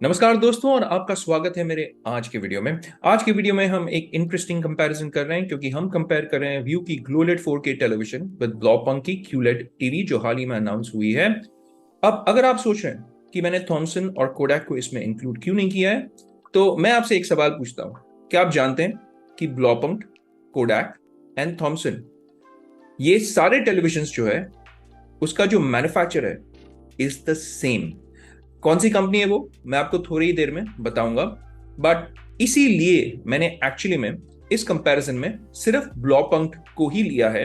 नमस्कार दोस्तों और आपका स्वागत है मेरे आज के वीडियो में। आज के वीडियो में हम एक इंटरेस्टिंग कंपैरिजन कर रहे हैं क्योंकि हम कंपेयर कर रहे हैं व्यू की ग्लोलेट 4K टेलीविजन विद ब्लॉपंक की QLED टीवी जो हाल ही में अनाउंस हुई है। अब अगर आप सोच रहे हैं कि मैंने थॉमसन और कोडैक को इसमें इंक्लूड क्यों नहीं किया है, तो मैं आपसे एक सवाल पूछता हूँ। क्या आप जानते हैं कि ब्लॉपंक, कोडैक एंड थॉमसन ये सारे टेलीविजन जो है उसका जो मैन्युफैक्चर है इज द सेम। कौन सी कंपनी है वो मैं आपको थोड़ी ही देर में बताऊंगा, बट इसीलिए मैंने एक्चुअली में इस कंपैरिजन में सिर्फ ब्लॉपंक को ही लिया है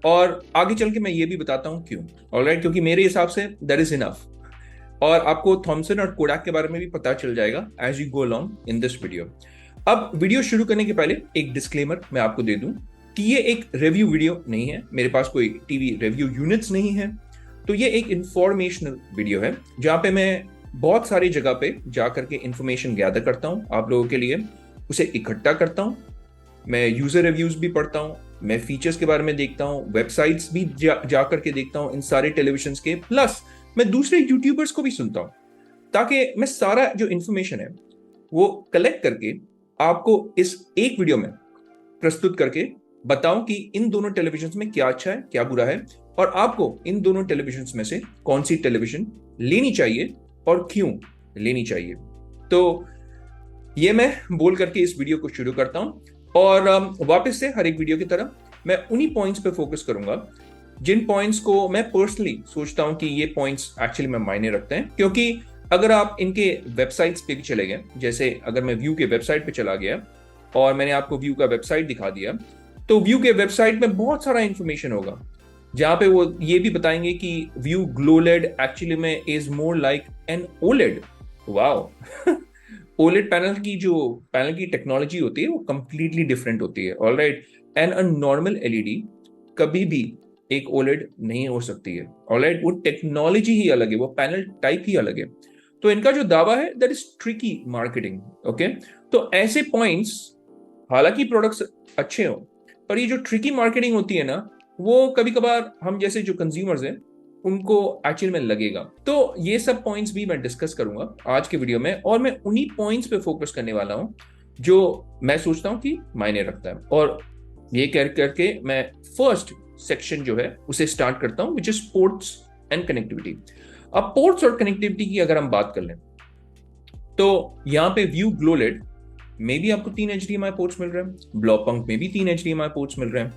और आगे चल के मैं ये भी बताता हूं क्यों। ऑलराइट, क्योंकि मेरे हिसाब से दैट इज इनफ और आपको थॉमसन और कोडैक के बारे में भी पता चल जाएगा as you go along in this video. अब वीडियो शुरू करने के पहले एक डिस्क्लेमर मैं आपको दे दूं कि ये एक रिव्यू वीडियो नहीं है, मेरे पास कोई टीवी रिव्यू यूनिट्स नहीं है। तो ये एक इंफॉर्मेशनल वीडियो है जहां पे मैं बहुत सारी जगह पे जाकर के इंफॉर्मेशन गैदर करता हूं आप लोगों के लिए, उसे इकट्ठा करता हूं, मैं यूजर रिव्यूज भी पढ़ता हूं, मैं फीचर्स के बारे में देखता हूं, वेबसाइट्स भी जा करके देखता हूं इन सारे टेलीविजन के, प्लस मैं दूसरे यूट्यूबर्स को भी सुनता हूं ताकि मैं सारा जो इंफॉर्मेशन है वो कलेक्ट करके आपको इस एक वीडियो में प्रस्तुत करके बताऊं कि इन दोनों टेलीविजन में क्या अच्छा है क्या बुरा है और आपको इन दोनों टेलीविजन में से कौन सी टेलीविजन लेनी चाहिए और क्यों लेनी चाहिए। तो ये मैं बोल करके इस वीडियो को शुरू करता हूं और वापस से हर एक वीडियो की तरह मैं उन्हीं पॉइंट्स पे फोकस करूंगा जिन पॉइंट्स को मैं पर्सनली सोचता हूं कि ये पॉइंट्स एक्चुअली में मायने रखते हैं। क्योंकि अगर आप इनके वेबसाइट्स पे भी चले गए, जैसे अगर मैं व्यू के वेबसाइट पे चला गया और मैंने आपको व्यू का वेबसाइट दिखा दिया, तो व्यू के वेबसाइट में बहुत सारा इंफॉर्मेशन होगा जहां पे वो ये भी बताएंगे कि व्यू ग्लोलेड एक्चुअली में is more like an OLED. Wow OLED panel की टेक्नोलॉजी होती है वो कंप्लीटली डिफरेंट होती है। Alright, and a normal LED कभी भी एक ओलेड नहीं हो सकती है। ऑलराइट, वो टेक्नोलॉजी ही अलग है, वो पैनल टाइप ही अलग है। तो इनका जो दावा है that is tricky marketing. Okay, तो ऐसे पॉइंट्स, हालांकि प्रोडक्ट्स अच्छे हो पर ये जो ट्रिकी मार्केटिंग होती है ना, वो कभी कभार हम जैसे जो कंज्यूमर्स हैं उनको एक्चुअल में लगेगा। तो ये सब पॉइंट्स भी मैं डिस्कस करूंगा आज के वीडियो में और मैं उन्हीं पॉइंट्स पे फोकस करने वाला हूं जो मैं सोचता हूं कि मायने रखता है। और ये कह करके मैं फर्स्ट सेक्शन जो है उसे स्टार्ट करता हूं which is ports and connectivity. अब पोर्ट्स और कनेक्टिविटी की अगर हम बात कर लें तो यहाँ पे व्यू ग्लोलेड में भी आपको 3 HDMI पोर्ट्स मिल रहे हैं, ब्लॉपंक में भी 3 HDMI पोर्ट्स मिल रहे हैं।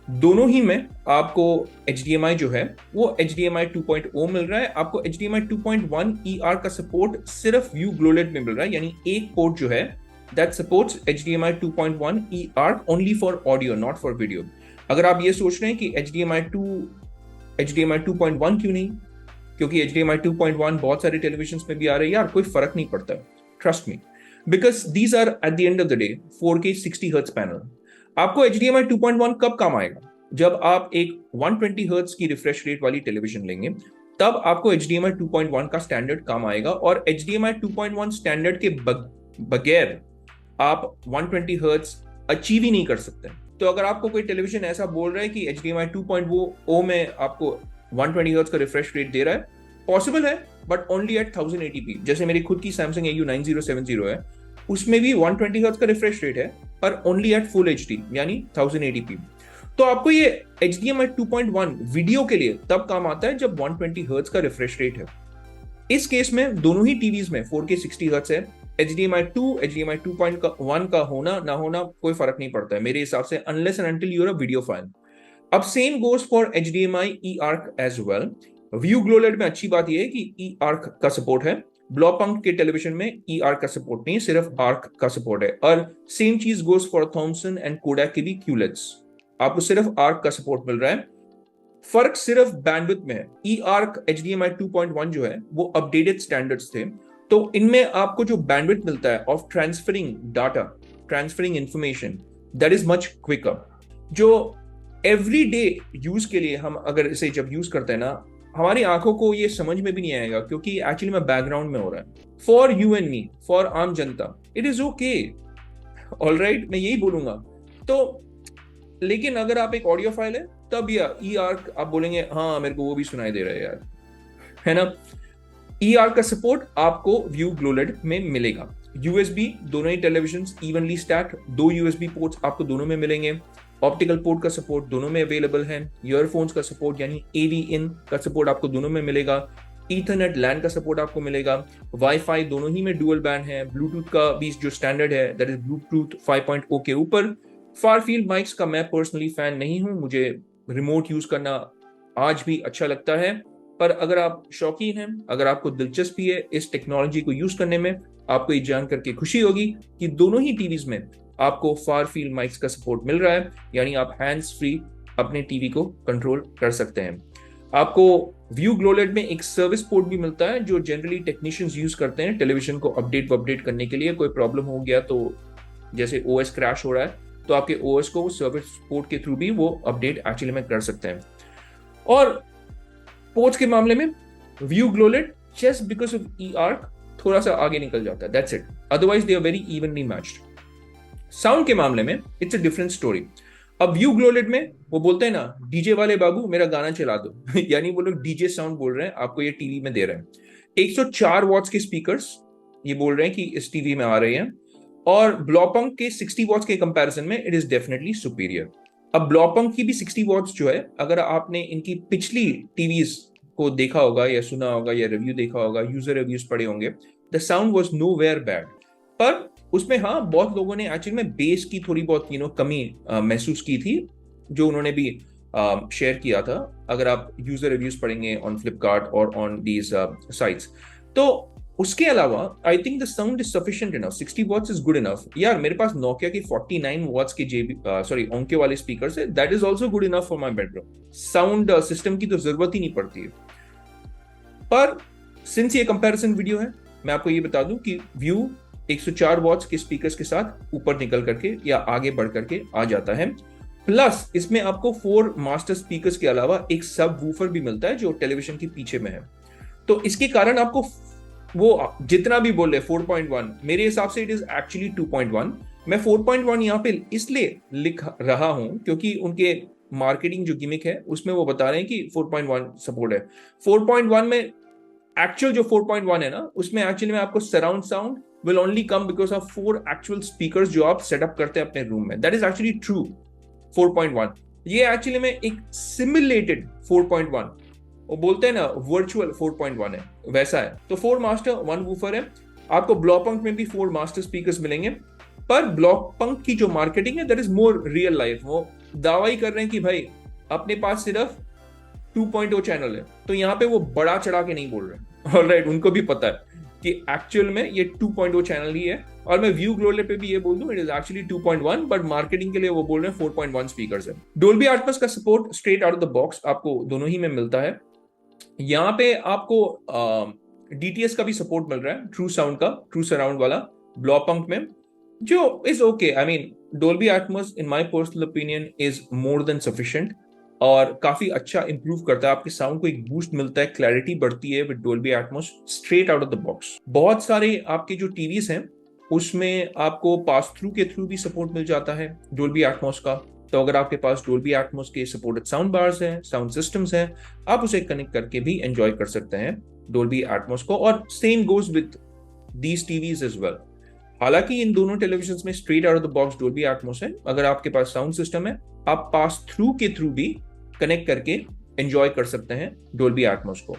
दोनों ही में आपको HDMI जो है वो HDMI 2.0 मिल रहा है। आपको HDMI 2.1 ER का सपोर्ट सिर्फ व्यू ग्लोलेड में मिल रहा है, यानी एक पोर्ट जो है that supports HDMI 2.1 ER only for audio not for video. अगर आप ये सोच रहे हैं कि HDMI 2.1 क्यों नहीं, क्योंकि HDMI 2.1 बहुत सारे टेलीविजन में भी आ रही है यार, कोई फर्क नहीं पड़ता, trust me, because these are at the end of the day 4K 60 hertz panel. आपको HDMI 2.1 कब काम आएगा? जब आप एक 120 हर्ट्ज की रिफ्रेश रेट वाली टेलीविजन लेंगे तब आपको HDMI 2.1 का स्टैंडर्ड काम आएगा। और HDMI 2.1 स्टैंडर्ड के बगैर आप 120 हर्ट्ज अचीव ही नहीं कर सकते। तो अगर आपको कोई टेलीविजन ऐसा बोल रहा है कि HDMI 2.0 में आपको 120 हर्ट्ज का रिफ्रेश रेट दे रहा है, पॉसिबल है बट ओनली एट 1080p। जैसे मेरी खुद की Samsung AU 9070 है, उसमें भी 120 हर्ट्ज का रिफ्रेश रेट है पर ओनली एट फुल HD यानी 1080p। तो आपको ये HDMI 2.1 वीडियो के लिए तब काम आता है जब 120 हर्ट्ज का रिफ्रेश रेट है। इस केस में दोनों ही टीवीज में 4K 60 हर्ट्ज है। HDMI 2 HDMI 2.1 का होना ना होना कोई फर्क नहीं पड़ता है मेरे हिसाब से, unless and until your a video file. अब same goes for HDMI eARC as well. Vu GloLED में अच्छी बात यह है कि eARC का सपोर्ट है, ब्लॉपंक के टेलीविजन में eARC का सपोर्ट नहीं, सिर्फ ARC का सपोर्ट है। और सेम चीज goes for Thomson and Kodak के भी QLEDs, आपको सिर्फ ARC का सपोर्ट मिल रहा है। फर्क सिर्फ बैंडविड्थ में है। eARC HDMI 2.1 जो है वो अपडेटेड स्टैंडर्ड्स थे, तो इनमें आपको जो बैंडविड्थ मिलता है of transferring data, transferring information, that is much quicker. जो एवरीडे यूज के लिए हम अगर इसे जब यूज करते हैं ना, हमारी आंखों को ये समझ में भी नहीं आएगा क्योंकि एक्चुअली में बैकग्राउंड में हो रहा है। For you and me, for आम जनता, इट इज ओके। ऑलराइट, मैं यही बोलूंगा। तो लेकिन अगर आप एक ऑडियो फाइल है तब या eARC आप बोलेंगे हाँ मेरे को वो भी सुनाई दे रहा है यार, है ना। ER का सपोर्ट आपको व्यू ग्लोलेड में मिलेगा। USB दोनों ही television evenly stacked, 2 USB ports आपको दोनों में मिलेंगे। ऑप्टिकल पोर्ट का सपोर्ट दोनों में अवेलेबल है। ईयरफोन्स का सपोर्ट यानी AV इन का सपोर्ट आपको दोनों में मिलेगा। ईथरनेट लैन का सपोर्ट आपको मिलेगा। वाईफाई दोनों ही में डुअल बैंड है। ब्लूटूथ का भी जो स्टैंडर्ड है दैट इज ब्लूटूथ 5.0 के ऊपर। फार फील्ड माइक्स का मैं पर्सनली फैन नहीं हूं, मुझे रिमोट यूज करना आज भी अच्छा लगता है। पर अगर आप शौकीन हैं, अगर आपको दिलचस्पी है इस टेक्नोलॉजी को यूज करने में, आपको ये जान करके खुशी होगी कि दोनों ही टीवीज में आपको फार फील्ड माइक्स का सपोर्ट मिल रहा है, यानी आप हैंड्स फ्री अपने टीवी को कंट्रोल कर सकते हैं। आपको व्यू ग्लोलेड में एक सर्विस पोर्ट भी मिलता है जो जनरली टेक्नीशियंस यूज करते हैं टेलीविजन को अपडेट करने के लिए। कोई प्रॉब्लम हो गया तो जैसे OS क्रैश हो रहा है तो आपके OS को सर्विस पोर्ट के थ्रू भी वो अपडेट एक्चुअली में कर सकते हैं। और पोर्ट्स के मामले में Vu GloLED just because of EARC थोड़ा सा आगे निकल जाता है, that's it, otherwise they are very evenly matched. Sound के मामले में इट्स अ डिफरेंट स्टोरी। अब व्यू ग्लोलेड में वो बोलते हैं ना, डीजे वाले बाबू मेरा गाना चला दो यानी वो लोग डीजे साउंड बोल रहे हैं, आपको ये टीवी में दे रहे हैं। 104 वॉट्स के स्पीकर्स ये बोल रहे हैं कि इस टीवी में आ रहे हैं, और ब्लॉपंक के 60 वॉट्स के कंपैरिजन में इट इज डेफिनेटली सुपीरियर। अब ब्लॉपंक की भी 60 वॉट्स जो है, अगर आपने इनकी पिछली टीवीज को देखा होगा या सुना होगा या रिव्यू देखा होगा, यूजर रिव्यूज पढ़े होंगे, the sound was nowhere bad. पर उसमें हाँ, बहुत लोगों ने एक्चुअली में बेस की थोड़ी बहुत कमी महसूस की थी, जो उन्होंने भी शेयर किया था। अगर आप यूजर रिव्यूज पढ़ेंगे ऑन फ्लिपकार्ट और ऑन दीज साइट्स, तो उसके अलावा I think the sound is sufficient enough. 60 watts is good enough. यार मेरे पास नोकिया की 49 वॉट्स के ओंके वाले स्पीकर है, that is also good enough for my bedroom. Sound system की तो जरूरत ही नहीं पड़ती है। पर सिंस ये कंपैरिजन वीडियो है, मैं आपको ये बता दूं कि व्यू 104 वॉट्स के स्पीकर्स के साथ ऊपर निकल करके या आगे बढ़ करके आ जाता है। प्लस इसमें आपको 4 मास्टर स्पीकर्स के अलावा एक सब वूफर भी मिलता है जो टेलीविजन के पीछे में है। तो इसके कारण आपको वो जितना भी बोले 4.1, मेरे हिसाब से इट इज एक्चुअली 2.1। मैं 4.1 यहाँ पे इसलिए लिख रहा हूं क्योंकि उनके मार्केटिंग जो गिमिक है उसमें वो बता रहे हैं कि 4.1 सपोर्ट है। 4.1 में एक्चुअल जो 4.1 है ना, उसमें एक्चुअली में आपको surround sound will only come because of 4 actual speakers जो आप सेटअप करते हैं अपने रूम में। That is actually true 4.1। ये एक्चुअली में एक सिमुलेटेड 4.1, वो बोलते हैं ना वर्चुअल 4.1 है, वैसा है। तो 4 मास्टर 1 वूफर है। आपको ब्लॉपंक में भी 4 मास्टर स्पीकर्स मिलेंगे। पर ब्लॉपंक की जो मार्केटिंग है that is more real life. वो दावा ही कर रहे हैं कि भाई अपने पास सिर्फ 2.0 चैनल है, तो यहाँ पे वो बड़ा चढ़ा के नहीं बोल रहे। ऑलराइट, उनको भी पता है कि एक्चुअल में ये 2.0 चैनल ही है। और मैं व्यू ग्लोलेड पे भी ये बोल दूं it is actually 2.1, but marketing के लिए वो बोल रहे हैं 4.1 स्पीकर्स है। डोल्बी एटमॉस का support straight out of the box आपको दोनों ही में मिलता है। यहाँ पे आपको DTS का भी सपोर्ट मिल रहा है, ट्रू साउंड का, ट्रू सराउंड वाला ब्लॉपंक में, जो is okay. I mean Dolby Atmos in my personal opinion is more than sufficient और काफी अच्छा इंप्रूव करता है। आपके साउंड को एक बूस्ट मिलता है, क्लैरिटी बढ़ती है with Dolby Atmos straight out of the box. बहुत सारे आपके जो टीवीज हैं उसमें आपको पास थ्रू के थ्रू भी सपोर्ट मिल जाता है डोल्बी एटमॉस का। तो अगर आपके पास डोल्बी एटमॉस के सपोर्टेड साउंड बार्स हैं, साउंड सिस्टम्स हैं, आप उसे कनेक्ट करके भी एंजॉय कर सकते हैं डोल्बी एटमॉस को। और same goes with these TVs as well. हालांकि इन दोनों टेलीविजन में straight out of the box Dolby Atmos है। अगर आपके पास साउंड सिस्टम है, आप पास थ्रू के थ्रू भी कनेक्ट करके एंजॉय कर सकते हैं डोल्बी एटमॉस को।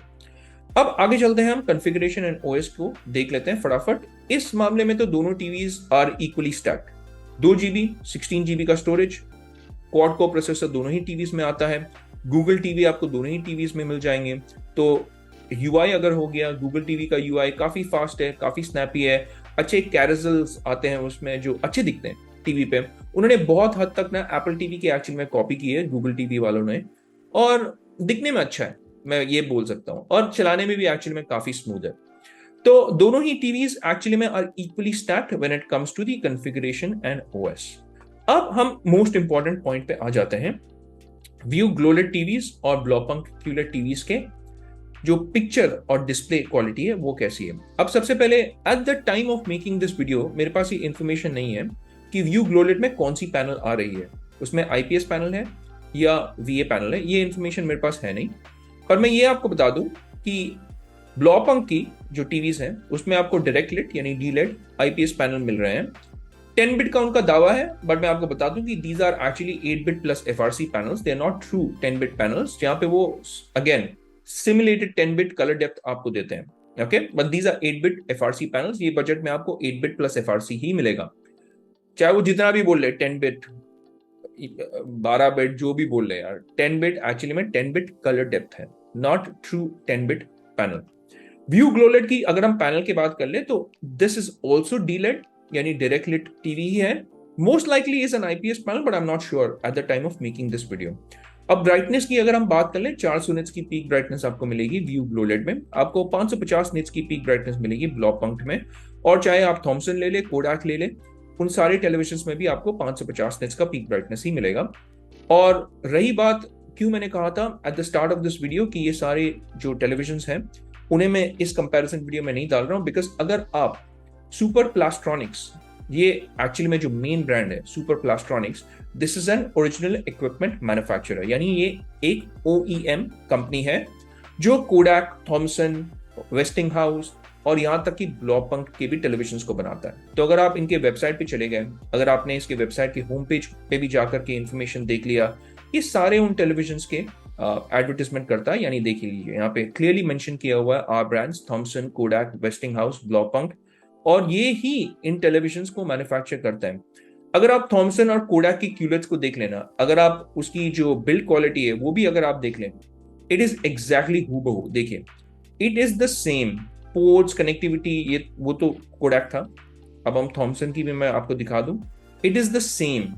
अब आगे चलते हैं, हम कॉन्फ़िगरेशन एंड OS को देख लेते हैं फटाफट। इस मामले में तो दोनों TVs are equally stacked. 2GB 16GB का स्टोरेज, क्वाड कोर प्रोसेसर दोनों ही टीवीज में आता है। गूगल टीवी आपको दोनों ही टीवीज में मिल जाएंगे। तो UI अगर हो गया, गूगल टीवी का UI काफी फास्ट है, काफी स्नैपी है, अच्छे कैरेजल्स आते हैं उसमें जो अच्छे दिखते हैं टीवी पे। उन्होंने बहुत हद तक ना एप्पल टीवी की एक्चुअल में कॉपी की है गूगल टीवी वालों ने, और दिखने में अच्छा है, मैं ये बोल सकता हूँ, और चलाने में भी एक्चुअली में काफी स्मूथ है। तो दोनों ही टीवीज एक्चुअली में are equally stacked when it comes to the configuration and OS। अब हम मोस्ट इंपॉर्टेंट पॉइंट पे आ जाते हैं, व्यू ग्लोलेड टीवीज और ब्लॉपंक क्यूलेड टीवीज के जो पिक्चर और डिस्प्ले क्वालिटी है वो कैसी है। अब सबसे पहले, at the time of making this video मेरे पास ये इंफॉर्मेशन नहीं है कि व्यू ग्लोलेड में कौन सी पैनल आ रही है, उसमें IPS पैनल है या VA पैनल है, ये इंफॉर्मेशन मेरे पास है नहीं। पर मैं ये आपको बता दूं कि ब्लॉपंक की जो टीवीज हैं उसमें आपको डायरेक्ट लिट यानी डी लेड आईपीएस पैनल मिल रहे हैं। 10 बिट का उनका दावा है, बट मैं आपको बता दूं कि these are actually 8 bit plus FRC panels, they are not true 10 bit panels, जहां पे वो again simulated 10 bit colour depth आपको देते हैं। Okay, but these are 8 bit FRC panels. ये बजट में आपको 8 बिट प्लस एफआरसी ही मिलेगा, चाहे वो जितना भी बोल ले 10 बिट 12 बिट जो भी बोल रहे यार। 10 बिट एक्चुअली में 10 बिट कलर डेप्थ है, not true 10 bit panel. Vu GloLED की अगर हम पैनल की बात कर ले तो दिस इज ऑल्सो डीलेट यानी डायरेक्ट लिट टीवी ही है। Most likely is an IPS panel, but I am not sure at the time of making this video. अब ब्राइटनेस की अगर हम बात कर ले, 400 निट्स की पीक ब्राइटनेस आपको मिलेगी व्यू ग्लोलेट में, आपको 550 निट्स की पीक ब्राइटनेस मिलेगी ब्लॉपंक्ट में, और चाहे आप थॉमसन ले ले, कोडाक ले ले, उन सारे टेलीविजन में भी आपको 550 निट्स का पीक ब्राइटनेस ही मिलेगा। और रही बात क्यों मैंने कहा था at the start of this video कि ये सारे जो टेलीविजन हैं उन्हें मैं इस कंपैरिजन वीडियो में नहीं डाल रहा हूं, बिकॉज अगर आप सुपर प्लास्ट्रॉनिक्स, ये एक्चुअली में जो मेन ब्रांड है super plastronics, this is an original equipment manufacturer, यानी ये एक ओईएम कंपनी है जो कोडाक, थॉमसन, वेस्टिंग हाउस और यहां तक कि ब्लॉपंक के भी टेलीविजन को बनाता है। तो अगर आप इनके वेबसाइट पे चले गए, अगर आपने इसके वेबसाइट के होम पेज पे भी जाकर के इंफॉर्मेशन देख लिया, ये सारे उन टेलीविजन के एडवर्टाइजमेंट करता है, यानी देख लीजिए यहाँ पे क्लियरली मेंशन किया हुआ है are brands, Thomson, Kodak, Westinghouse, Blaupunkt, और ये ही इन टेलीविजन को मैन्युफैक्चर करता है। अगर आप थॉमसन और कोडाक की क्यूलेट्स को देख लेना, अगर आप उसकी जो बिल्ड क्वालिटी है वो भी अगर आप देख लें, इट इज एग्जैक्टली हूबहू। देखिए, it is the same ports, connectivity, ये वो तो कोडाक था, अब हम थॉमसन की भी मैं आपको दिखा दूं, इट इज द सेम।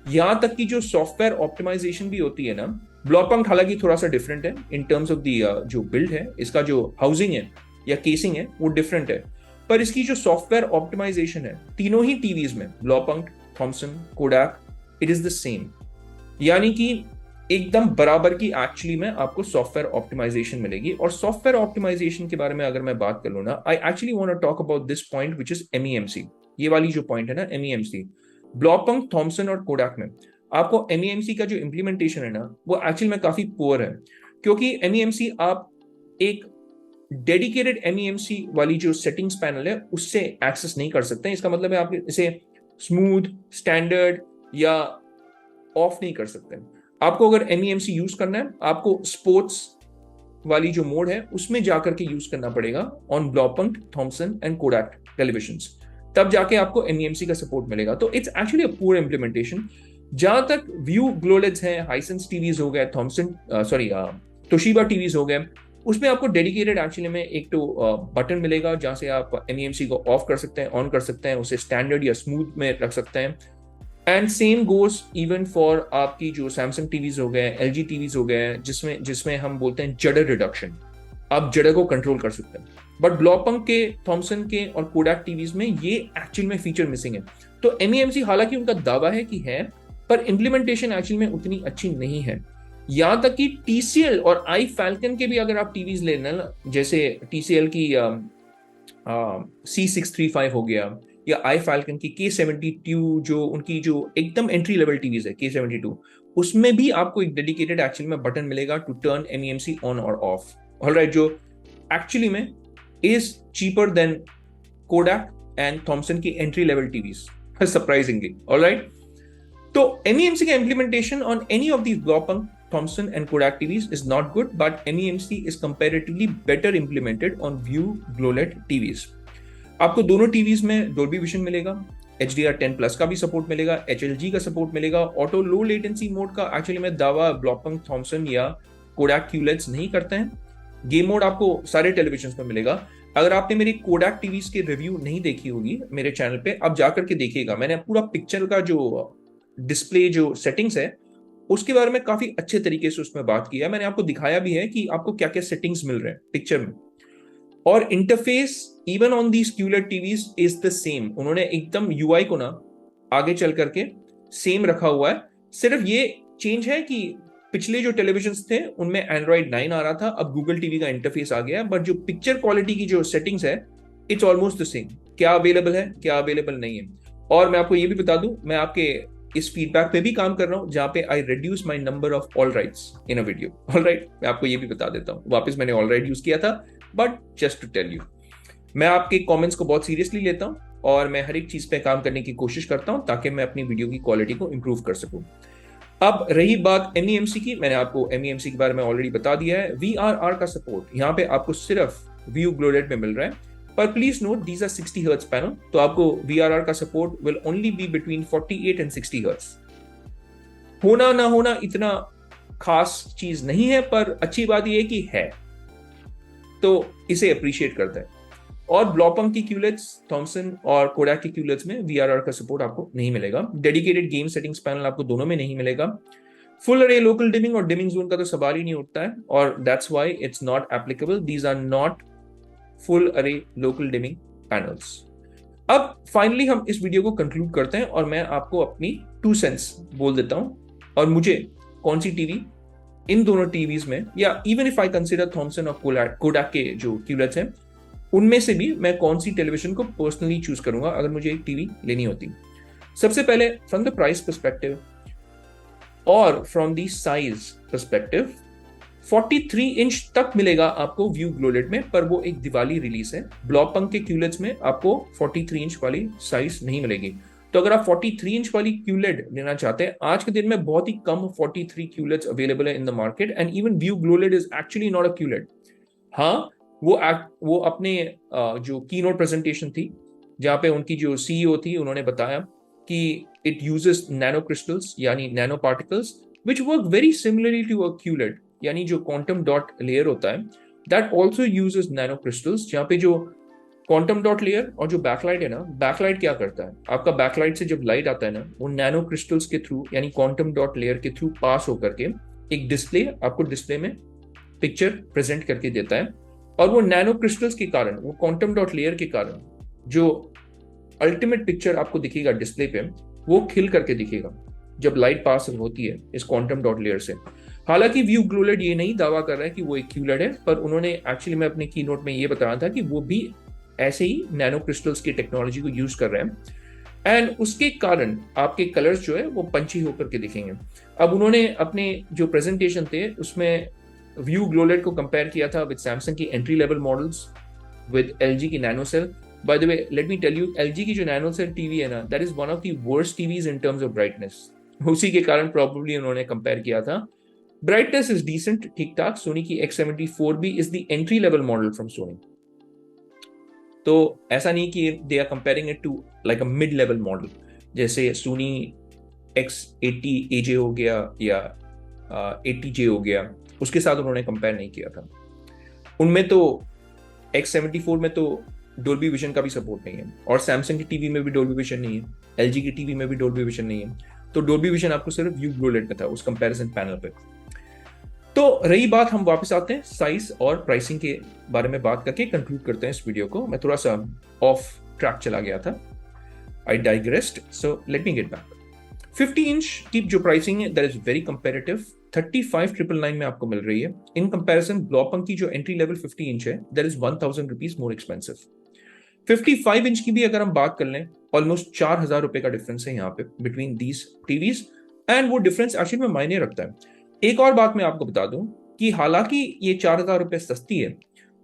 यहां तक कि जो सॉफ्टवेयर ऑप्टिमाइजेशन भी होती है ना, ब्लॉपंक हालांकि थोड़ा सा डिफरेंट है इन टर्म्स ऑफ दी जो बिल्ड है, इसका जो हाउसिंग है या केसिंग है वो डिफरेंट है, पर इसकी जो सॉफ्टवेयर ऑप्टिमाइजेशन है तीनों ही टीवीज में, Blaupunkt, Thomson, Kodak, it is the same. यानी कि एकदम बराबर की एक्चुअली में आपको सॉफ्टवेयर ऑप्टिमाइजेशन मिलेगी। और सॉफ्टवेयर ऑप्टिमाइजेशन के बारे में अगर मैं बात कर लूं ना, I actually want to talk about this point which is MEMC. ये वाली जो पॉइंट है ना एमईएमसी, ब्लॉपंक, थॉमसन और कोडाक में आपको एमईएमसी का जो इंप्लीमेंटेशन है ना वो एक्चुअली में काफी पुअर है, क्योंकि एमईएमसी आप एक डेडिकेटेड एमईएमसी वाली जो सेटिंग्स पैनल है उससे एक्सेस नहीं कर सकते हैं। इसका मतलब है आप इसे स्मूथ, स्टैंडर्ड या ऑफ नहीं कर सकते। आपको अगर एमईएमसी यूज करना है, आपको स्पोर्ट्स वाली जो मोड है उसमें जाकर के यूज करना पड़ेगा on Blaupunkt, Thomson and कोडाक televisions, तब जाके आपको एमईएमसी का सपोर्ट मिलेगा। तो इट्स एक्चुअली अ पूर इंप्लीमेंटेशन। जहां तक व्यू ग्लोलेट्स हैं, हाइसेंस टीवीज हो गए, थॉमसन तोशिबा टीवीज हो गए, उसमें आपको डेडिकेटेड एक्चुअली में एक तो बटन मिलेगा जहां से आप एमईएमसी को ऑफ कर सकते हैं, ऑन कर सकते हैं, उसे स्टैंडर्ड या स्मूथ में रख सकते हैं। And same goes even for आपकी जो सैमसंग टीवीज हो गए, एलजी टीवीज हो गए, जिसमें हम बोलते हैं जडर रिडक्शन, आप जडर को कंट्रोल कर सकते हैं। बट ब्लॉपंक के, थॉमसन के और कोडाक टीवीज में ये एक्चुअल में फीचर मिसिंग है। तो एमईएमसी हालांकि उनका दावा है कि है, पर इंप्लीमेंटेशन एक्चुअल में उतनी अच्छी नहीं है। यहां तक कि टीसीएल और आई फैल्कन के भी अगर आप टीवीज लेना ना, जैसे टीसीएल की C635 हो गया, या आई फैल्कन की K72, जो उनकी जो एकदम एंट्री लेवल टीवीज है K72, उसमें भी आपको एक डेडिकेटेड एक्चुअली में बटन मिलेगा टू टर्न एमईएमसी ऑन और ऑफ। ऑलराइट, जो एक्चुअली में is cheaper than Kodak and Thomson की entry level TVs, surprisingly. Alright, तो MEMC का implementation on any of these Blopunk, Thomson and Kodak TVs is not good, but MEMC is comparatively better implemented on View GLOLED TVs. आपको दोनों TVs में Dolby vision मिलेगा, HDR10+ का भी support मिलेगा, HLG का सपोर्ट मिलेगा। ऑटो लो लेटेंसी मोड का एक्चुअली में दावा ब्लॉपंक, थॉमसन या कोडाक क्यूलेट्स नहीं करते हैं। गेम मोड आपको सारे टेलीविजन में मिलेगा। अगर आपने मेरी कोडाक टीवीज की रिव्यू नहीं देखी होगी मेरे चैनल पे, आप जाकर के देखिएगा, मैंने पूरा पिक्चर का जो डिस्प्ले जो सेटिंग्स है उसके बारे में काफी अच्छे तरीके से उसमें बात किया है। मैंने आपको दिखाया भी है कि आपको क्या क्या सेटिंग्स मिल रहे हैं पिक्चर में, और interface even on these culotte TVs is the same. उन्होंने एकदम यूआई को ना आगे चल करके सेम रखा हुआ है। सिर्फ ये चेंज है कि पिछले जो टेलीविजन थे उनमें Android 9 आ रहा था, अब गूगल टीवी का इंटरफेस आ गया, बट जो पिक्चर क्वालिटी की जो सेटिंग्स है इट्स ऑलमोस्ट द सेम। क्या अवेलेबल है, क्या अवेलेबल नहीं है। और मैं आपको ये भी बता दूं, मैं आपके इस फीडबैक पे भी काम कर रहा हूं जहां पे आई reduce my number of all rights in a video. All right, मैं आपको ये भी बता देता हूं, वापस मैंने ऑल राइट यूज किया था, but just to tell you, मैं आपके कमेंट्स को बहुत सीरियसली लेता हूं और मैं हर एक चीज पे काम करने की कोशिश करता हूं ताकि मैं अपनी वीडियो की क्वालिटी को इंप्रूव कर सकूं। अब रही बात MEMC की, मैंने आपको MEMC के बारे में ऑलरेडी बता दिया है। VRR का सपोर्ट यहाँ पे आपको सिर्फ व्यू ग्लोलेट में मिल रहा है, पर please note these are 60 hertz panel, तो आपको VRR का support will only be between 48 and 60 hertz. होना ना होना इतना खास चीज नहीं है, पर अच्छी बात यह कि है, तो इसे अप्रिशिएट करता है। और ब्लॉपंक की क्यूलेट्स, थॉमसन और कोडैक की क्यूलेट्स में VRR का सपोर्ट आपको नहीं मिलेगा। डेडिकेटेड गेम सेटिंग्स पैनल आपको दोनों में नहीं मिलेगा। फुल अरे लोकल डिमिंग और डिमिंग जोन का तो सवाल ही नहीं उठता है, और that's why it's not applicable. These are not full array local dimming panels. अब फाइनली हम इस वीडियो को कंक्लूड करते हैं और मैं आपको अपनी 2 सेंस बोल देता हूं, और मुझे कौन सी टीवी इन दोनों टीवीज में, या even if I consider Thomson और कोडैक के जो क्यूलेट्स हैं, उनमें से भी मैं कौन सी टेलीविजन को पर्सनली चूज करूंगा अगर मुझे एक टीवी लेनी होती। सबसे पहले फ्रॉम द प्राइस पर्सपेक्टिव और from the size perspective, 43 inch तक मिलेगा आपको व्यू ग्लोलेट में, पर वो एक दिवाली रिलीज है। ब्लॉपंक के क्यूलेट्स में आपको 43 इंच वाली साइज नहीं मिलेगी। तो अगर आप 43 इंच वाली क्यूलेट लेना चाहते हैं, आज के दिन में बहुत ही कम 43 क्यूलेट्स अवेलेबल है in the market, and even Vu GloLED is actually not a QLED. हाँ, वो अपने जो कीनोट प्रेजेंटेशन थी, जहां पे उनकी जो CEO थी, उन्होंने बताया कि इट यूजेस नैनो क्रिस्टल्स यानी nano particles which work very similarly to a QLED, यानी जो क्वांटम डॉट लेयर होता है that also uses nano crystals. जहां पे जो क्वांटम डॉट लेयर और जो बैकलाइट है ना, बैकलाइट क्या करता है, आपका बैकलाइट से जब लाइट आता है ना, वो नैनो क्रिस्टल्स के थ्रू यानी क्वांटम डॉट लेयर के थ्रू पास होकर के एक डिस्प्ले, आपको डिस्प्ले में पिक्चर प्रेजेंट करके देता है। और वो नैनो क्रिस्टल्स के कारण, वो क्वांटम डॉट लेयर के कारण जो अल्टीमेट पिक्चर आपको दिखेगा डिस्प्ले पे, वो खिल करके दिखेगा जब लाइट पास होती है इस क्वांटम डॉट लेयर से। हालांकि व्यू ग्लोलेट ये नहीं दावा कर रहा है कि वो एक क्यूलेट है, पर उन्होंने एक्चुअली में अपने कीनोट में ये बताया था कि वो भी ऐसे ही नैनो क्रिस्टल्स की टेक्नोलॉजी को यूज कर रहे हैं, एंड उसके कारण आपके कलर्स जो है वो पंची होकर के दिखेंगे। अब उन्होंने अपने जो प्रेजेंटेशन थे उसमें व्यू ग्लोलेट को कंपेयर किया था विद सैमसंग की entry level models, with LG की nano cell. By the way let me tell you, LG की जो नैनो सेल टीवी है ना, that is one of the worst TVs in terms of brightness. उसी के कारण probably उन्होंने कंपेयर किया था। ब्राइटनेस इज डिसेंट, ठीक ठाक। सोनी की X74 भी is the entry level model from Sony, तो ऐसा नहीं कि they are comparing it to like a mid level model, जैसे सोनी X80AJ हो गया या 80J हो गया, उसके साथ उन्होंने कंपेयर नहीं किया था। उनमें तो X74 में तो डोल्बी विजन का भी सपोर्ट नहीं है, और सैमसंग की टीवी में भी डोल्बी विजन नहीं है, LG की टीवी में भी डोल्बी विजन नहीं है। तो डोल्बी विजन आपको सिर्फ व्यू ग्लोलेट में था उस कंपैरिजन पैनल पे। तो रही बात, हम वापस आते हैं साइज और प्राइसिंग के बारे में बात करके कंक्लूड करते हैं इस वीडियो को। मैं थोड़ा सा ऑफ ट्रैक चला गया था, I digressed, so let me get back. 50 inch की जो प्राइसिंग है दैट इज वेरी कंपेरेटिव, 35,999 में आपको मिल रही है। इन कंपैरिजन ब्लॉपंक की जो एंट्री लेवल 50 इंच है that is 1,000 rupees more expensive. 55 inch की भी अगर हम बात कर लें, ऑलमोस्ट 4,000 रुपए का डिफरेंस है यहाँ पे बिटवीन दीज टीवीज, एंड वो डिफरेंस एक्चुअली में मायने रखता है। एक और बात मैं आपको बता दूं कि हालांकि ये 4,000 रुपए सस्ती है,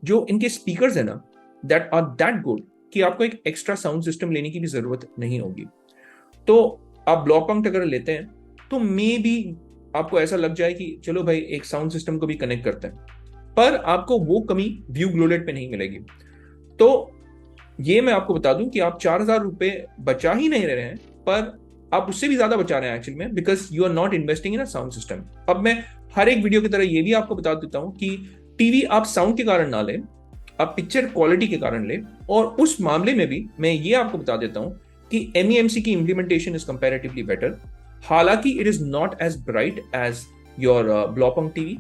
जो इनके स्पीकर्स है ना दैट आर दैट गुड कि आपको एक एक्स्ट्रा साउंड सिस्टम लेने की भी जरूरत नहीं होगी। तो आप ब्लॉपंक अगर लेते हैं तो मे बी आपको ऐसा लग जाए कि चलो भाई एक साउंड सिस्टम को भी कनेक्ट करते हैं, पर आपको वो कमी व्यू ग्लोलेट पे नहीं मिलेगी। तो ये मैं आपको बता दूं कि आप 4,000 रुपए बचा ही नहीं रहे हैं, पर आप उससे भी ज्यादा बचा रहे हैं एक्चुअली में, because you are not investing in a sound system. अब मैं हर एक वीडियो की तरह ये भी आपको बता देता हूं कि टीवी आप साउंड के कारण ना लें, आप पिक्चर क्वालिटी के कारण लें। और उस मामले में भी मैं ये आपको बता देता हूं कि MEMC की इंप्लीमेंटेशन इज कंपैरेटिवली बेटर। हालांकि it is not as bright as your Blaupunkt TV,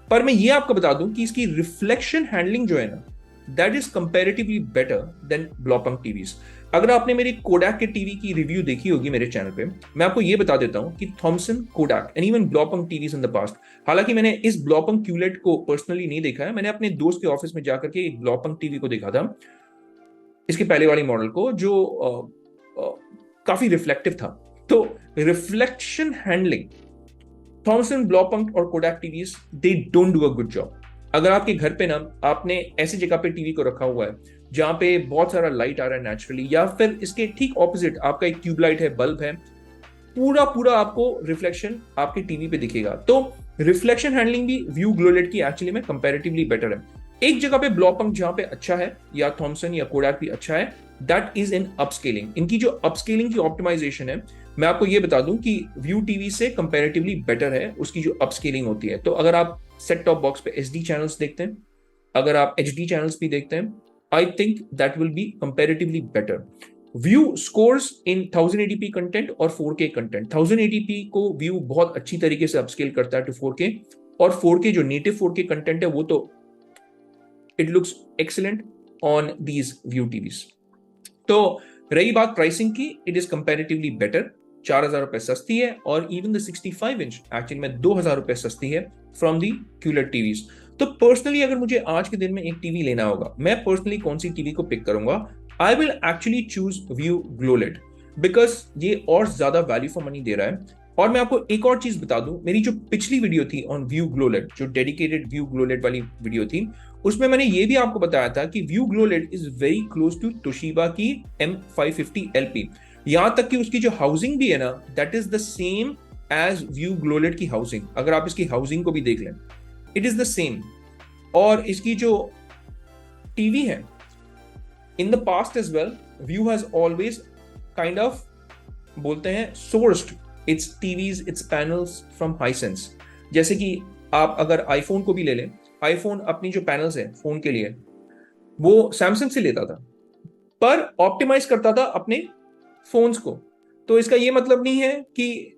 पर मैं ये आपको बता दूं कि इसकी रिफ्लेक्शन हैंडलिंग जो है ना that is comparatively better than Blaupunkt TVs. अगर आपने मेरी कोडैक के टीवी की रिव्यू देखी होगी मेरे चैनल पे, मैं आपको ये बता देता हूं कि Thomson, Kodak and even Blaupunkt TVs in the past, हालांकि मैंने इस ब्लॉपंक क्यूलेट को पर्सनली नहीं देखा है, मैंने अपने दोस्त के ऑफिस में जाकर के एक ब्लॉपंक टीवी को देखा था, इसके पहले वाली मॉडल को, जो काफी रिफ्लेक्टिव था। तो रिफ्लेक्शन हैंडलिंग थॉमसन, ब्लॉपंक और Kodak TVs they don't do a good job. अगर आपके घर पे ना आपने ऐसी जगह पे टीवी को रखा हुआ है जहां पे बहुत सारा लाइट आ रहा है नेचुरली, या फिर इसके ठीक ऑपोजिट आपका एक ट्यूबलाइट है, बल्ब है, पूरा पूरा आपको रिफ्लेक्शन आपके टीवी पे दिखेगा, तो रिफ्लेक्शन हैंडलिंग भी व्यू ग्लोलेट की एक्चुअली में कंपैरेटिवली बेटर है। एक जगह पे ब्लॉपंक जहां पे अच्छा है, या थॉमसन या कोडैक भी अच्छा है, दैट इज इन अपस्केलिंग। इनकी जो अपस्केलिंग की ऑप्टिमाइजेशन है, मैं आपको ये बता दूं कि व्यू टीवी से कंपैरेटिवली बेटर है उसकी जो अपस्केलिंग होती है। तो अगर आप सेट टॉप बॉक्स पे एसडी चैनल्स देखते हैं, अगर आप एचडी चैनल्स भी देखते हैं, I think that will be comparatively better. View scores in 1080p content और 4K कंटेंट। 1080p को व्यू बहुत अच्छी तरीके से अपस्केल करता है टू 4K, और 4K जो नेटिव 4K कंटेंट है वो तो it looks excellent on these view TVs. तो रही बात प्राइसिंग की, इट इज कंपैरेटिवली बेटर, 4,000 रुपए सस्ती है, और इवन द 65 इंच एक्चुअली में 2,000 रुपए सस्ती है फ्रॉम दी क्यूलेट टीवीज। तो पर्सनली अगर मुझे आज के दिन में एक टीवी लेना होगा, मैं पर्सनली कौन सी टीवी को पिक करूंगा? I will actually choose Vu GloLED, because ये और ज्यादा वैल्यू फॉर मनी दे रहा है। और मैं आपको एक और चीज बता दूं, मेरी जो पिछली वीडियो थी ऑन व्यू ग्लोलेट, जो डेडिकेटेड व्यू ग्लोलेट वाली वीडियो थी, उसमें मैंने ये भी आपको बताया था कि Vu GloLED is very close to Toshiba की M550 LP। यहां तक कि उसकी जो हाउसिंग भी है ना, that is the same as Vu GloLED की हाउसिंग। अगर आप इसकी हाउसिंग को भी देख लें, इट इज द सेम। और इसकी जो टीवी है, in the past as well, Vu has always kind of, बोलते हैं, sourced its TVs, its panels from Hisense. जैसे कि आप अगर आईफोन को भी ले लें, आईफोन अपनी जो पैनल्स है फोन के लिए वो सैमसंग से लेता था, पर ऑप्टिमाइज करता था अपने फोन्स को। तो इसका ये मतलब नहीं है कि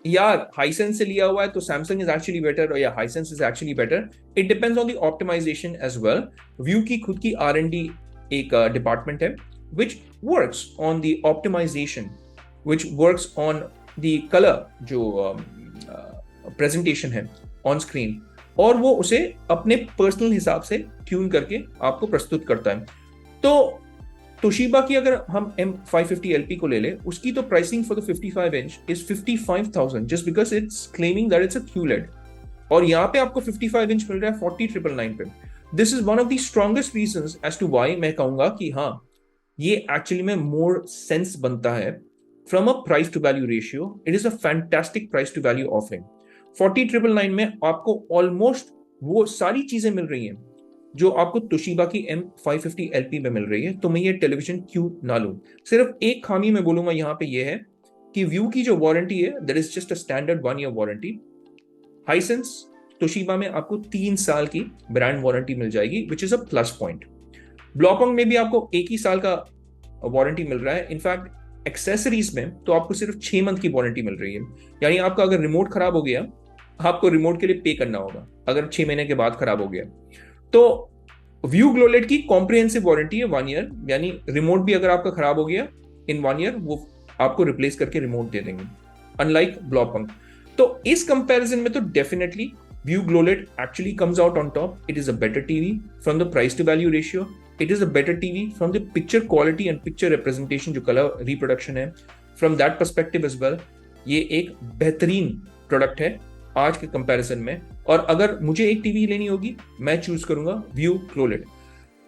यार हाइसेंस से लिया हुआ है तो सैमसंग इज एक्चुअली बेटर, और या Hisense is actually better. It depends on the optimisation as well. Vu की खुद की R&D एक डिपार्टमेंट है which works on the optimisation, which works on the colour जो प्रेजेंटेशन है ऑन स्क्रीन, और वो उसे अपने पर्सनल हिसाब से ट्यून करके आपको प्रस्तुत करता है। तो तोशिबा की अगर हम M550 LP को ले ले, उसकी तो pricing for the 55 inch is 55,000, just because it's claiming that it's a QLED, और यहाँ पे आपको 55 इंच मिल रहा है 40,999 पे। This is one of the strongest reasons as to why मैं कहूंगा कि हाँ, ये एक्चुअली में मोर सेंस बनता है from a price to value ratio. It is a fantastic price to value offering. 40,999 में आपको ऑलमोस्ट वो सारी चीजें मिल रही हैं जो आपको तोशिबा की M550 LP में मिल रही है। तो मैं ये टेलीविजन क्यों ना लूं? सिर्फ एक खामी मैं बोलूंगा यहाँ पे ये है कि व्यू की जो वारंटी है, that is just a standard 1 year warranty. Hisense Toshiba में आपको 3 साल की ब्रांड वारंटी मिल जाएगी, which is a plus point. Blaupunkt में भी आपको 1 ही साल का वारंटी मिल रहा है। इनफैक्ट एक्सेसरीज में तो आपको सिर्फ 6 मंथ की वारंटी मिल रही है। यानी आपका अगर रिमोट खराब हो गया, आपको रिमोट के लिए पे करना होगा अगर 6 महीने के बाद खराब हो गया। तो व्यू ग्लोलेट की कॉम्प्रिहेंसिव वारंटी है 1 ईयर, यानी रिमोट भी अगर आपका खराब हो गया इन 1 ईयर, वो आपको रिप्लेस करके रिमोट दे देंगे, अनलाइक ब्लॉपंक। तो इस कंपैरिजन में तो definitely Vu GloLED actually comes out on top. It is a better TV from the price to value ratio. It is a better TV from the picture quality and picture representation, जो colour reproduction है, from that perspective as well ये एक बेहतरीन product है आज के comparison में। और अगर मुझे एक टीवी लेनी होगी, मैं चूज करूंगा व्यू ग्लोलेट।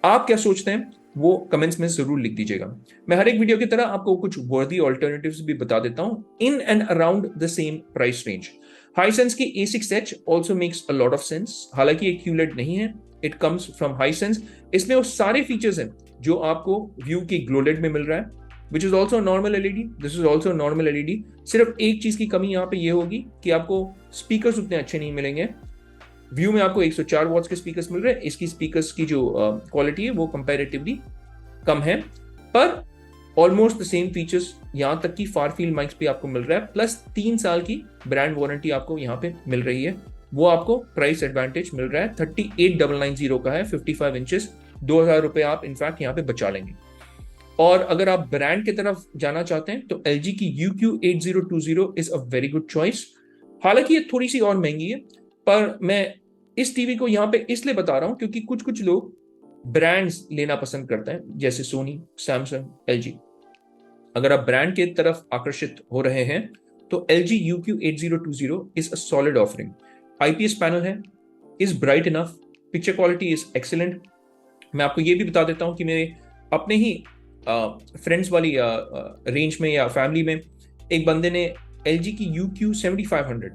आप क्या सोचते हैं वो कमेंट्स में जरूर लिख दीजिएगा। मैं हर एक वीडियो की तरह आपको कुछ वर्दी ऑल्टरनेटिव्स भी बता देता हूं in and around the same price range. Hisense की A6H also makes a lot of sense, हालांकि ये QLED नहीं है, इट कम्स फ्रॉम हाइसेंस। इसमें वो सारे फीचर्स हैं जो आपको व्यू की ग्लोलेट में मिल रहा है, which is also normal LED। This is also normal LED। सिर्फ एक चीज की कमी यहाँ पे ये होगी कि आपको स्पीकर्स उतने अच्छे नहीं मिलेंगे। व्यू में आपको 104 वॉट्स के स्पीकर्स मिल रहे हैं, इसकी स्पीकर्स की जो क्वालिटी है वो कंपैरेटिवली कम है, पर ऑलमोस्ट द सेम फीचर्स, यहां तक कि फार फील्ड माइक्स भी आपको मिल रहा है, प्लस 3 साल की ब्रांड वारंटी आपको यहाँ पे मिल रही है। वो आपको प्राइस एडवांटेज मिल रहा है, 38,990 का है, 55 इंचेस, 2,000 रुपए आप इनफैक्ट यहाँ पे बचा लेंगे। और अगर आप ब्रांड की तरफ जाना चाहते हैं तो LG की UQ8020 is a very good choice. हालांकि ये थोड़ी सी और महंगी है, पर मैं इस टीवी को यहाँ पे इसलिए बता रहा हूं क्योंकि कुछ कुछ लोग ब्रांड्स लेना पसंद करते हैं, जैसे सोनी, सैमसंग, LG। अगर आप ब्रांड की तरफ आकर्षित हो रहे हैं तो LG UQ8020 is a solid offering. IPS panel है, is bright enough, picture quality is excellent. मैं आपको ये भी बता देता हूँ कि मेरे अपने ही फ्रेंड्स वाली रेंज में या फैमिली में एक बंदे ने LG की UQ7500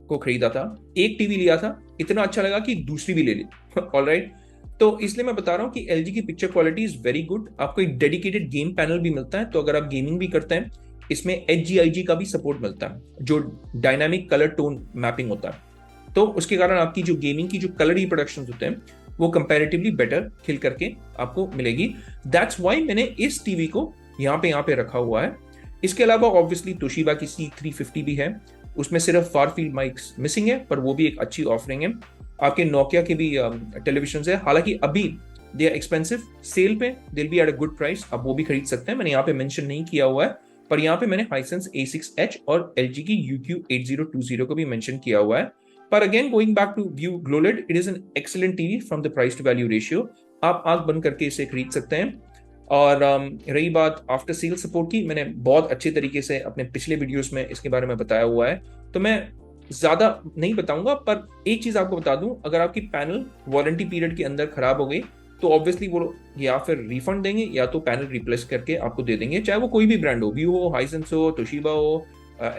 को खरीदा था, एक टीवी लिया था, इतना अच्छा लगा कि दूसरी भी ले ली। ऑलराइट, तो इसलिए मैं बता रहा हूँ कि LG की picture quality is very good. आपको एक डेडिकेटेड गेम पैनल भी मिलता है, तो अगर आप गेमिंग भी करते हैं इसमें HGIG का भी सपोर्ट मिलता है, जो डायनामिक कलर टोन मैपिंग होता है। तो उसके कारण आपकी जो गेमिंग की जो कलर रिप्रोडक्शन होते हैं वो कंपैरेटिवली बेटर खिल करके आपको मिलेगी। दैट्स वाई मैंने इस टीवी को यहाँ पे रखा हुआ है। इसके अलावा ऑब्वियसली तोशिबा की C350 भी है, उसमें सिर्फ फार फील्ड माइक्स मिसिंग है, पर वो भी एक अच्छी ऑफरिंग है। आपके नोकिया के भी टेलीविजन है, हालांकि अभी दे आर एक्सपेंसिव, सेल पे deal be at a good price, आप वो भी खरीद सकते हैं। मैंने यहाँ पे मेंशन नहीं किया हुआ है, पर यहाँ पे मैंने हाइसेंस A6H और LG की UQ8020 को भी मेंशन किया हुआ है। पर again going back to Vu GloLED, it is an excellent TV from the price to value ratio. आप आंख बंद करके इसे खरीद सकते हैं। और रही बात आफ्टर सेल सपोर्ट की, मैंने बहुत अच्छे तरीके से अपने पिछले वीडियोस में इसके बारे में बताया हुआ है, तो मैं ज्यादा नहीं बताऊंगा। पर एक चीज आपको बता दूं, अगर आपकी पैनल वारंटी पीरियड के अंदर खराब हो गई तो ऑब्वियसली वो या फिर रिफंड देंगे या तो पैनल रिप्लेस करके आपको दे देंगे, चाहे वो कोई भी ब्रांड हो, व्यू हो, हाइसेंस हो, तोशिबा हो,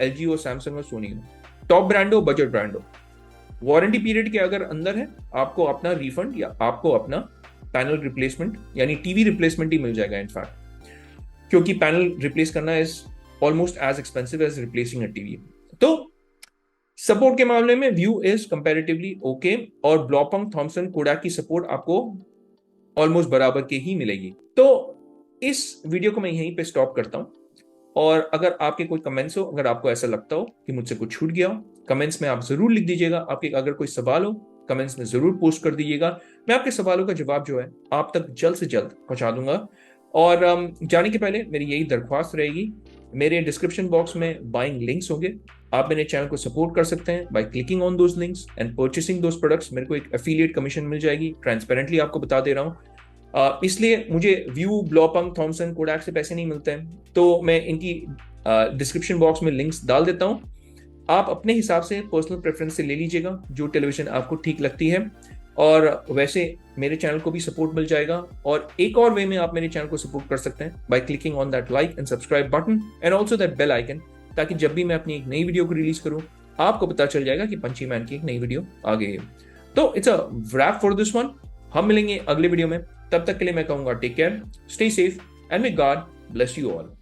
LG हो, सैमसंग हो, सोनी हो, टॉप ब्रांड हो, बजट ब्रांड हो, वारंटी पीरियड के अगर अंदर है आपको अपना रिफंड या आपको अपना पैनल रिप्लेसमेंट यानी टीवी रिप्लेसमेंट ही मिल जाएगा इनफैक्ट, क्योंकि पैनल रिप्लेस करना is almost as expensive as replacing a TV. तो सपोर्ट के मामले में व्यू इज कंपैरेटिवली ओके, और ब्लॉपंग, थॉमसन, कोडैक की सपोर्ट आपको ऑलमोस्ट बराबर के ही मिलेगी। तो इस वीडियो को मैं यहीं पे स्टॉप करता हूं, और अगर आपके कोई कमेंट्स हो, अगर आपको ऐसा लगता हो कि मुझसे कुछ छूट गया हो, कमेंट्स में आप जरूर लिख दीजिएगा। आपके अगर कोई सवाल हो कमेंट्स में जरूर पोस्ट कर दीजिएगा, मैं आपके सवालों का जवाब जो है आप तक जल्द से जल्द पहुंचा दूंगा। और जाने के पहले मेरी यही दरख्वास्त रहेगी, मेरे डिस्क्रिप्शन बॉक्स में बाइंग लिंक्स होंगे, आप मेरे चैनल को सपोर्ट कर सकते हैं by clicking on those links and purchasing those products. मेरे को एक एफिलिएट कमीशन मिल जाएगी, ट्रांसपेरेंटली आपको बता दे रहा हूँ। इसलिए मुझे व्यू, ब्लॉपंग, थॉमसन, कोडैक से पैसे नहीं मिलते हैं, तो मैं इनकी डिस्क्रिप्शन बॉक्स में लिंक्स डाल देता हूँ। आप अपने हिसाब से पर्सनल प्रेफरेंस से ले लीजिएगा जो टेलीविजन आपको ठीक लगती है, और वैसे मेरे चैनल को भी सपोर्ट मिल जाएगा। और एक और वे में आप मेरे चैनल को सपोर्ट कर सकते हैं by clicking on that like and subscribe button and also that bell icon, ताकि जब भी मैं अपनी एक नई वीडियो को रिलीज करूं आपको पता चल जाएगा कि पंची मैन की एक नई वीडियो आ गई है। तो it's a rap for this one. हम मिलेंगे अगले वीडियो में, तब तक के लिए मैं कहूंगा take care, stay safe and may God bless you all.